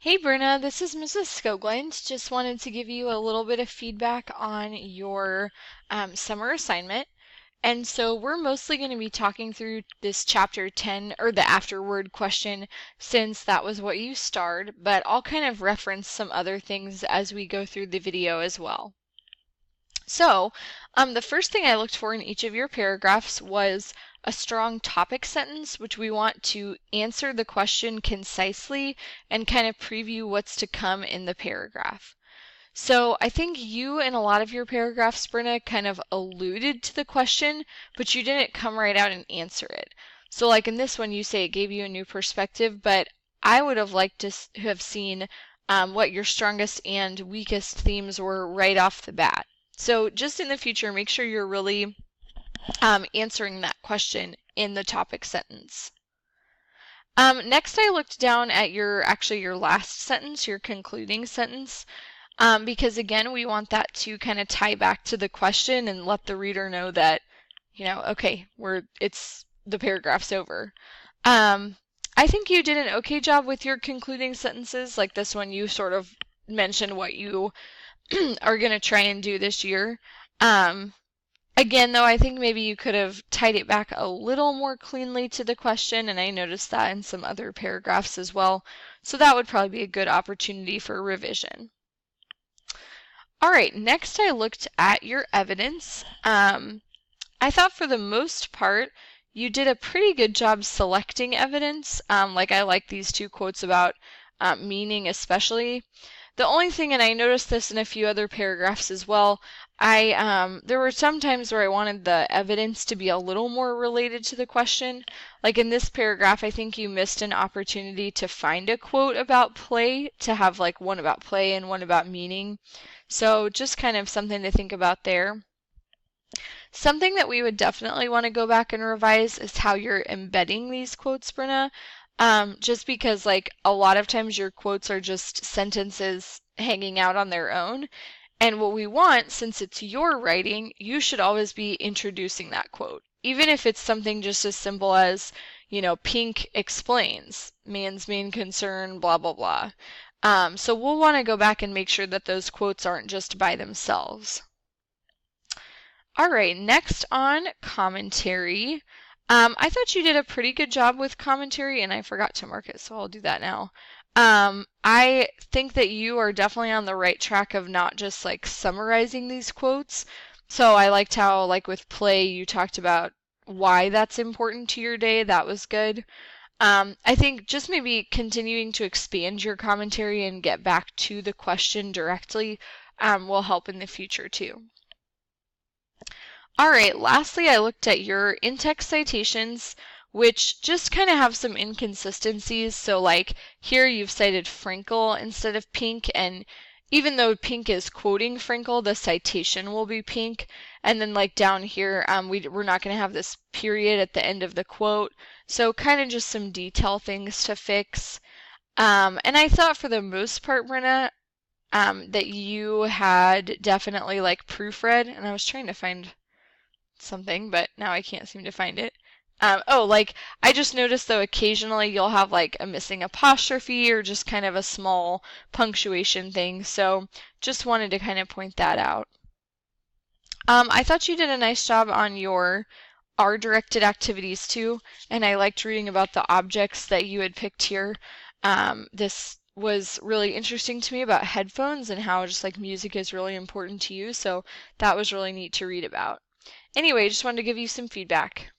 Hey Brenna, this is Mrs. Skogland. Just wanted to give you a little bit of feedback on your summer assignment. And so we're mostly going to be talking through this chapter 10, or the afterword question, since that was what you starred, but I'll kind of reference some other things as we go through the video as well. So, the first thing I looked for in each of your paragraphs was a strong topic sentence, which we want to answer the question concisely and kind of preview what's to come in the paragraph. So I think you in a lot of your paragraphs, Brenna, kind of alluded to the question, but you didn't come right out and answer it. So like in this one, you say it gave you a new perspective, but I would have liked to have seen what your strongest and weakest themes were right off the bat. So just in the future, make sure you're really answering that question in the topic sentence. Next, I looked down at your last sentence, your concluding sentence, because again, we want that to kind of tie back to the question and let the reader know that, okay, the paragraph's over. I think you did an okay job with your concluding sentences. Like this one, you sort of mentioned what you are going to try and do this year. Again, though, I think maybe you could have tied it back a little more cleanly to the question, and I noticed that in some other paragraphs as well. So that would probably be a good opportunity for revision. All right, next I looked at your evidence. I thought for the most part, you did a pretty good job selecting evidence. Like I like these two quotes about meaning especially. The only thing, and I noticed this in a few other paragraphs as well, there were some times where I wanted the evidence to be a little more related to the question. Like in this paragraph, I think you missed an opportunity to find a quote about play, to have like one about play and one about meaning. So just kind of something to think about there. Something that we would definitely want to go back and revise is how you're embedding these quotes, Brenna. Just because like a lot of times your quotes are just sentences hanging out on their own. And what we want, since it's your writing, you should always be introducing that quote. Even if it's something just as simple as, Pink explains, man's main concern, blah, blah, blah. So we'll want to go back and make sure that those quotes aren't just by themselves. All right, next on commentary. I thought you did a pretty good job with commentary, and I forgot to mark it, so I'll do that now. I think that you are definitely on the right track of not just like summarizing these quotes. So I liked how, like with play, you talked about why that's important to your day. That was good. I think just maybe continuing to expand your commentary and get back to the question directly will help in the future too. All right, lastly, I looked at your in-text citations, which just kind of have some inconsistencies. So like here you've cited Frankel instead of Pink, and even though Pink is quoting Frankel, the citation will be Pink. And then like down here, we're not going to have this period at the end of the quote. So kind of just some detail things to fix. And I thought for the most part, Brenna, that you had definitely like proofread, and I was trying to find something, but now I can't seem to find it. I just noticed though occasionally you'll have like a missing apostrophe or just kind of a small punctuation thing, so just wanted to kind of point that out. I thought you did a nice job on your R-directed activities too, and I liked reading about the objects that you had picked here. This was really interesting to me about headphones and how just like music is really important to you, so that was really neat to read about. Anyway, just wanted to give you some feedback.